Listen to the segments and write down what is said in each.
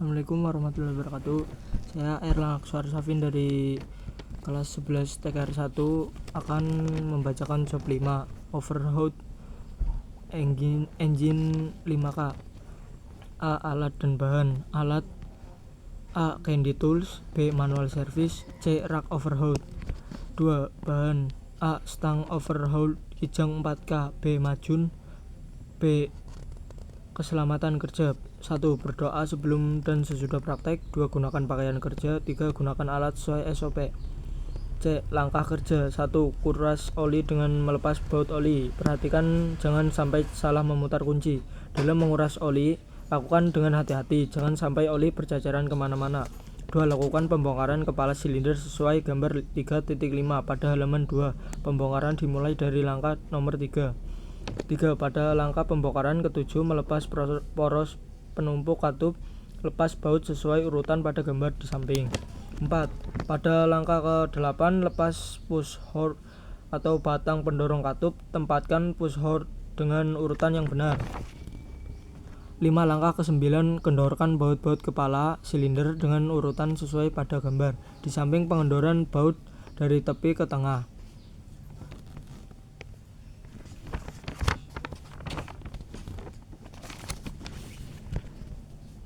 Assalamualaikum warahmatullahi wabarakatuh. Saya Erlang Akswar Safin dari kelas 11 TKR 1 akan membacakan job 5 Overhaul engine 5K. A. Alat dan bahan. Alat: A. Candy tools. B. Manual service. C. Rack overhaul. 2. Bahan: A. Stang overhaul kijang 4K. B. Majun. B. Keselamatan kerja. 1. Berdoa sebelum dan sesudah praktek. 2. Gunakan pakaian kerja. 3. Gunakan alat sesuai SOP. C. Langkah kerja. 1. Kuras oli dengan melepas baut oli. Perhatikan jangan sampai salah memutar kunci. Dalam menguras oli, lakukan dengan hati-hati, jangan sampai oli berceceran kemana-mana. 2. Lakukan pembongkaran kepala silinder sesuai gambar 3.5 pada halaman 2. Pembongkaran dimulai dari langkah nomor 3. Pada langkah pembongkaran ke-7, melepas poros penumpuk katup, lepas baut sesuai urutan pada gambar di samping. 4. Pada langkah ke-8, lepas push hold atau batang pendorong katup, tempatkan push hold dengan urutan yang benar. 5. Langkah ke-9, kendorkan baut-baut kepala silinder dengan urutan sesuai pada gambar di samping pengendoran baut dari tepi ke tengah.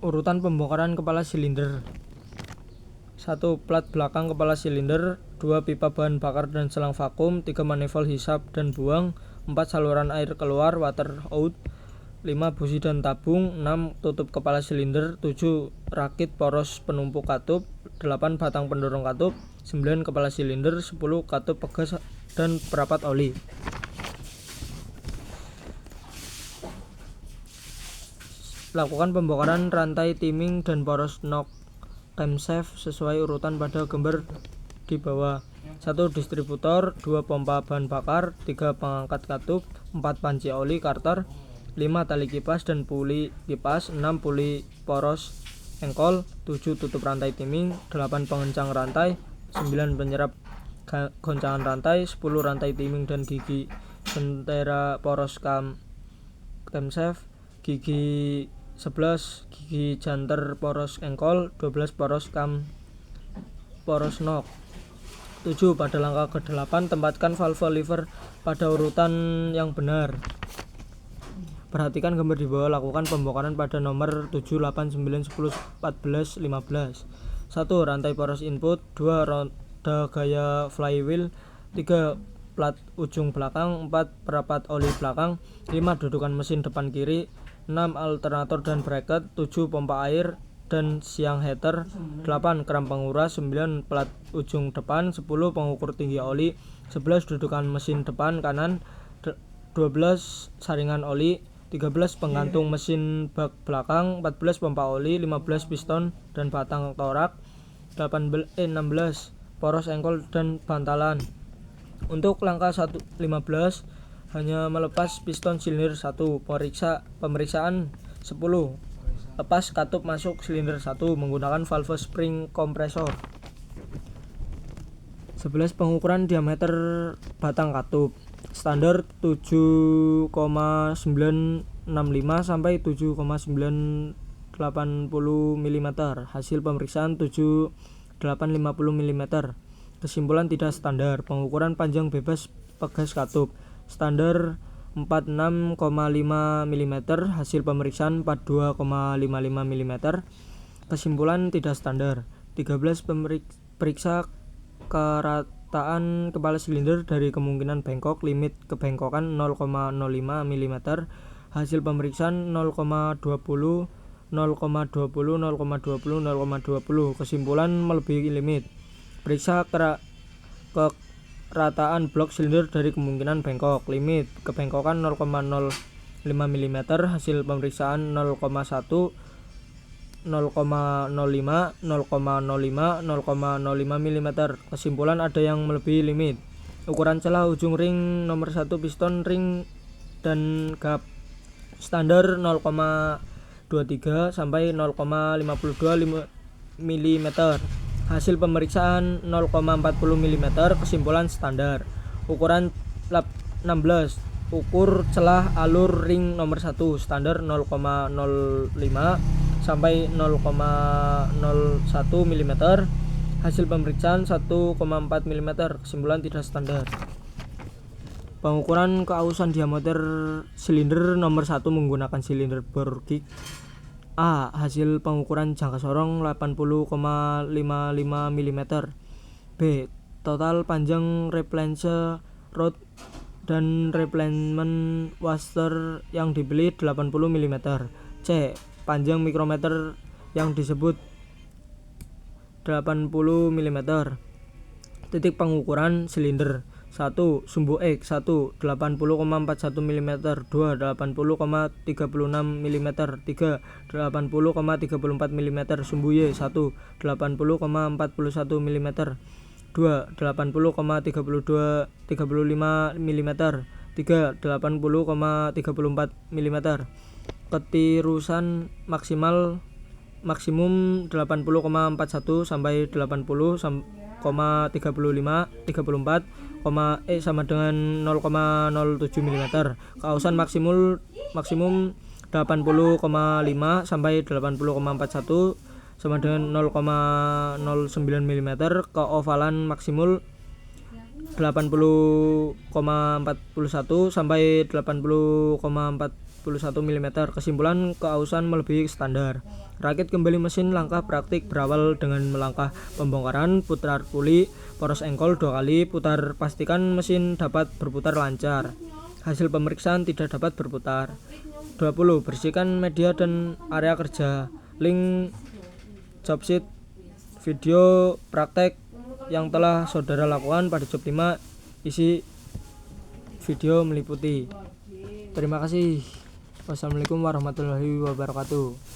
Urutan pembongkaran kepala silinder. 1. Plat belakang kepala silinder. 2. Pipa bahan bakar dan selang vakum. 3. Manifold hisap dan buang. 4. Saluran air keluar water out. 5. Busi dan tabung. 6. Tutup kepala silinder. 7. Rakit poros penumpuk katup. 8. Batang pendorong katup. 9. Kepala silinder. 10. Katup pegas dan perapat oli. Lakukan pembongkaran rantai timing dan poros knock camshaft sesuai urutan pada gambar di bawah. 1. Distributor. 2. Pompa bahan bakar. 3. Pengangkat katup. 4. Panci oli karter. 5. Tali kipas dan puli kipas. 6. Puli poros engkol. 7. Tutup rantai timing. 8. Pengencang rantai. 9. Penyerap goncangan rantai. 10. Rantai timing dan gigi sentera poros camshaft. Gigi 11. Gigi janter poros engkol. 12. Poros knock. 7. Pada langkah ke-8, tempatkan valve lever pada urutan yang benar. Perhatikan gambar di bawah. Lakukan pembongkaran pada nomor 7, 8, 9, 10, 14, 15. 1. Rantai poros input. 2. Roda gaya flywheel. 3. Plat ujung belakang. 4. Perapat oli belakang. 5. Dudukan mesin depan kiri. 6. Alternator dan bracket. 7. Pompa air dan siang heater. 8. Keram penguras. 9. Plat ujung depan. 10. Pengukur tinggi oli. 11. Dudukan mesin depan kanan. 12. Saringan oli. 13. Penggantung mesin bak belakang. 14. Pompa oli. 15. Piston dan batang torak. 16. Poros engkol dan bantalan. Untuk langkah 15, hanya melepas piston silinder 1. Pemeriksaan 10. Lepas katup masuk silinder 1 menggunakan valve spring kompresor. 11. Pengukuran diameter batang katup. Standar 7,965 sampai 7,980 mm. Hasil pemeriksaan 7,850 mm. Kesimpulan tidak standar. Pengukuran panjang bebas pegas katup. Standar 46,5 mm. Hasil pemeriksaan 42,55 mm. Kesimpulan tidak standar. 13. Periksa kerataan kepala silinder dari kemungkinan bengkok. Limit kebengkokan 0,05 mm. Hasil pemeriksaan 0,20, 0,20, 0,20, 0,20. Kesimpulan melebihi limit. Periksa kerataan blok silinder dari kemungkinan bengkok. Limit kebengkokan 0,05 mm. Hasil pemeriksaan 0,1, 0,05, 0,05, 0,05 mm. Kesimpulan ada yang melebihi limit. Ukuran celah ujung ring nomor 1 piston ring dan gap. Standar 0,23 sampai 0,52 mm. Hasil pemeriksaan 0,40 mm. Kesimpulan standar. Ukuran lap 16. Ukur celah alur ring nomor 1. Standar 0,05 sampai 0,01 mm. Hasil pemeriksaan 1,4 mm. Kesimpulan tidak standar. Pengukuran keausan diameter silinder nomor 1 menggunakan silinder bor gig. A. Hasil pengukuran jangka sorong 80,55 mm. B. Total panjang replense rod dan replenment washer yang dibeli 80 mm. C. Panjang mikrometer yang disebut 80 mm. Titik pengukuran silinder 1. Sumbu X 1. 80,41 mm 2. 80,36 mm 3. 80,34 mm Sumbu Y 1. 80,41 mm 2. 80,35 mm 3. 80,34 mm Ketirusan maksimum 80,41 sampai 80,34, sama dengan 0,07 mm. Keausan maksimum 80,5 sampai 80,41 sama dengan 0,09 mm. Keovalan maksimum 80,41 sampai 80,41 mm. Kesimpulan keausan melebihi standar. Rakit kembali mesin langkah praktik berawal dengan melangkah pembongkaran, putar puli poros engkol 2 kali, putar pastikan mesin dapat berputar lancar. Hasil pemeriksaan tidak dapat berputar. 20. Bersihkan media dan area kerja. Link job sheet video praktek yang telah saudara lakukan pada job 5 isi video meliputi. Terima kasih. Wassalamualaikum warahmatullahi wabarakatuh.